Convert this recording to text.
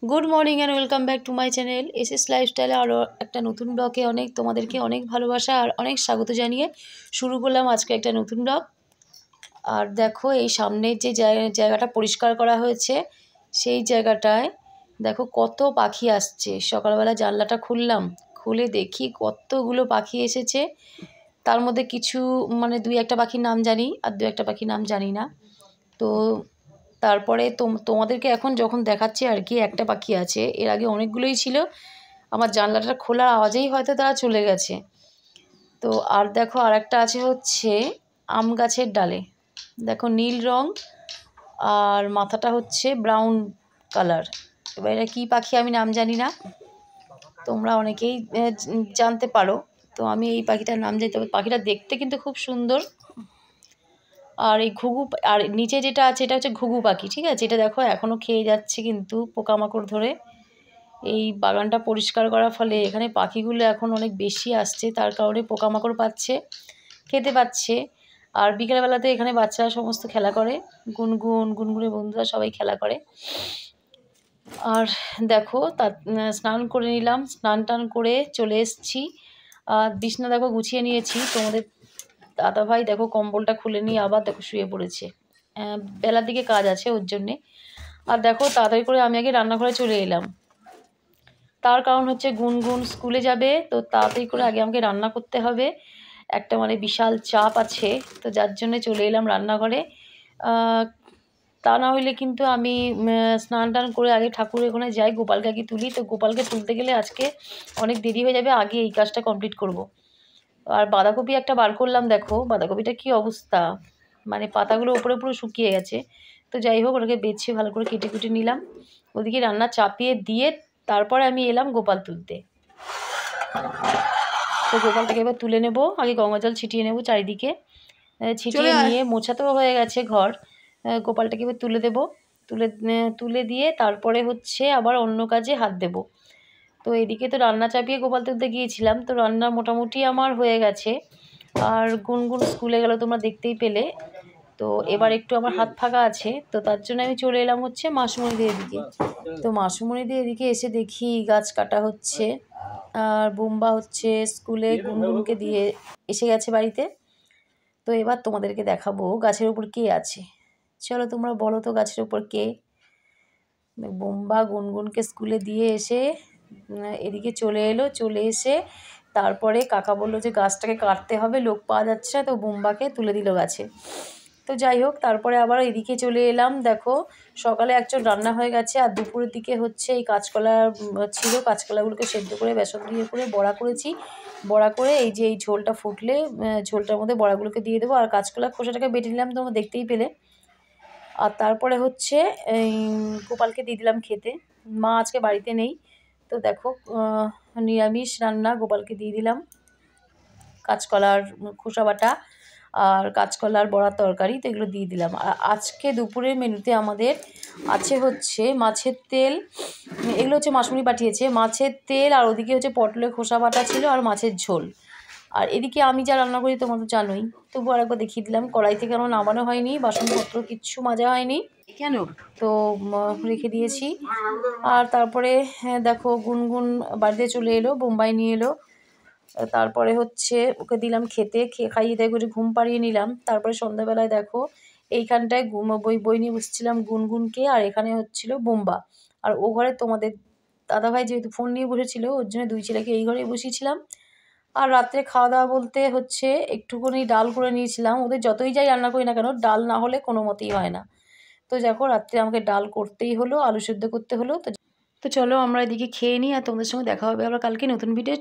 Good morning and welcome back to my channel SS লাইফস্টাইলে আরও একটা নতুন ব্লগে তোমাদেরকে অনেক ভালোবাসা আর অনেক স্বাগত জানিয়ে শুরু করলাম আজকে একটা নতুন ব্লগ। আর দেখো এই সামনের যে জায়গাটা পরিষ্কার করা হয়েছে সেই জায়গাটায় দেখো কত পাখি আসছে। সকালবেলা জানলাটা খুলে দেখি কতগুলো পাখি এসেছে। তার মধ্যে কিছু দুই একটা পাখির নাম জানি আর দু একটা পাখির নাম জানি না। তো তারপরে তোমাদেরকে এখন যখন দেখাচ্ছি আর কি একটা পাখি আছে, এর আগে অনেকগুলোই ছিল। আমার জানলাটা খোলার আওয়াজেই হয়তো তারা চলে গেছে। তো আর দেখো আর একটা আছে হচ্ছে আম গাছের ডালে, দেখো নীল রং আর মাথাটা হচ্ছে ব্রাউন কালার। এবার এটা কী পাখি আমি নাম জানি না, তোমরা অনেকেই জানতে পারো। তো আমি এই পাখিটার নাম জানি, তবে পাখিটা দেখতে কিন্তু খুব সুন্দর। আর এই ঘুঘু আর নিচে যেটা আছে এটা হচ্ছে ঘুঘু পাখি, ঠিক আছে। এটা দেখো এখনও খেয়ে যাচ্ছে কিন্তু পোকামাকড় ধরে। এই বাগানটা পরিষ্কার করার ফলে এখানে পাখিগুলো এখন অনেক বেশি আসছে, তার কারণে পোকামাকড় পাচ্ছে, খেতে পাচ্ছে। আর বিকেলবেলাতে এখানে বাচ্চারা সমস্ত খেলা করে, গুনগুনের বন্ধুরা সবাই খেলা করে। আর দেখো স্নান করে নিলাম, স্নান টান করে চলে এসেছি। আর বিছনা দেখো গুছিয়ে নিয়েছি। তোমাদের দাদাভাই দেখো কম্বলটা খুলে নিয়ে আবার দেখো শুয়ে পড়েছে, বেলার দিকে কাজ আছে ওর জন্যে। আর দেখো তাড়াতাড়ি করে আমি আগে রান্নাঘরে চলে এলাম, তার কারণ হচ্ছে গুনগুন স্কুলে যাবে, তো তাড়াতাড়ি করে আগে আমাকে রান্না করতে হবে। একটা বিশাল চাপ আছে, তো যার জন্য চলে এলাম রান্নাঘরে। তা না হইলে কিন্তু আমি স্নান টান করে আগে ঠাকুরের ওখানে যাই, গোপালকে আগে তুলি। তো গোপালকে তুলতে গেলে আজকে অনেক দেরি হয়ে যাবে, আগে এই কাজটা কমপ্লিট করব। আর বাঁধাকপি একটা বার করলাম, দেখো বাঁধাকপিটা কি অবস্থা, পাতাগুলো উপরে পুরো শুকিয়ে গেছে। তো যাই হোক ওটাকে বেছে ভালো করে কেটে কুটে নিলাম, ওদিকে রান্না চাপিয়ে দিয়ে তারপরে আমি এলাম গোপাল তুলতে। তো গোপালটাকে এবার তুলে নেব, আগে গঙ্গা জল ছিটিয়ে নেব চারিদিকে, ছিটিয়ে নিয়ে মোছা তো হয়ে গেছে ঘর। গোপালটাকে এবার তুলে দেব, তুলে দিয়ে তারপরে হচ্ছে আবার অন্য কাজে হাত দেব। তো এদিকে তো রান্না চাপিয়ে গোপাল তুলতে গিয়েছিলাম, তো রান্না মোটামুটি আমার হয়ে গেছে। আর গুনগুন স্কুলে গেল, তোমরা দেখতেই পেলে। তো এবার একটু আমার হাত ফাঁকা আছে, তো তার জন্য আমি চলে এলাম হচ্ছে মাসুমণিদের এদিকে। তো মাসুমণিদের এদিকে এসে দেখি গাছ কাটা হচ্ছে, আর বোম্বা হচ্ছে স্কুলে গুনগুনকে দিয়ে এসে গেছে বাড়িতে। তো এবার তোমাদেরকে দেখাবো গাছের উপর কে আছে। চলো তোমরা বলো তো গাছের উপর কে। বোম্বা গুনগুনকে স্কুলে দিয়ে এসে এদিকে চলে এসে তারপরে কাকা বললো যে গাছটাকে কাটতে হবে, লোক পাওয়া যাচ্ছে না, তো বোম্বাকে তুলে দিল গাছে। তো যাই হোক তারপরে আবার এদিকে চলে এলাম, দেখো সকালে একজন রান্না হয়ে গেছে, আর দুপুরের দিকে হচ্ছে এই কাঁচকলা ছিল, কাঁচকলাগুলোকে সেদ্ধ করে বেসন দিয়ে করে বড়া করেছি। বড়া করে এই যে এই ঝোলটা ফুটলে ঝোলটার মধ্যে বড়াগুলোকে দিয়ে দেবো। আর কাঁচকলার খোসাটাকে বেটে নিলাম, তোমরা দেখতেই পেলে। আর তারপরে হচ্ছে এই গোপালকে দিয়ে দিলাম খেতে। মা আজকে বাড়িতে নেই, তো দেখো নিরামিষ রান্না, গোপালকে দিয়ে দিলাম কাঁচকলার খোসা বাটা আর কাঁচকলার বড়ার তরকারি, তো এগুলো দিয়ে দিলাম। আর আজকে দুপুরের মেনুতে আমাদের আছে হচ্ছে মাছের তেল, এগুলো হচ্ছে মাসুমণি পাঠিয়েছে, মাছের তেল, আর ওদিকে হচ্ছে পটলের খোসা বাটা ছিল আর মাছের ঝোল। আর এদিকে আমি যা রান্না করি তোমরা তো জানোই, তবু আরেকবার দেখিয়ে দিলাম। কড়াই থেকে আমার নামানো হয়নি, বাসনপত্র কিচ্ছু মাজা হয়নি, কেন তো রেখে দিয়েছি। আর তারপরে দেখো গুনগুন বাড়িতে চলে এলো, বোম্বাই নিয়ে এলো। তারপরে হচ্ছে ওকে দিলাম খেতে, খাইয়ে দিয়ে করে ঘুম পাড়িয়ে নিলাম। তারপরে সন্ধ্যাবেলায় দেখো এইখানটায় বই নিয়ে বসছিলাম গুনগুনকে, আর এখানে হচ্ছিল বোম্বা। আর ও ঘরে তোমাদের দাদাভাই যেহেতু ফোন নিয়ে বসেছিল, ওর জন্য দুই ছেলেকে এই ঘরে বসিয়েছিলাম। আর রাত্রে খাওয়া দাওয়া বলতে হচ্ছে একটুখানি ডাল করে নিয়েছিলাম, ওদের যতই যাই রান্না করি না কেন ডাল না হলে কোনো মতেই হয় না। তো দেখো রাত্রে আমাকে ডাল করতেই হলো, আলু সেদ্ধ করতে হলো। তো চলো আমরা এদিকে খেয়ে নিই, আর তোমাদের সঙ্গে দেখা হবে আবার কালকে নতুন ভিডিও।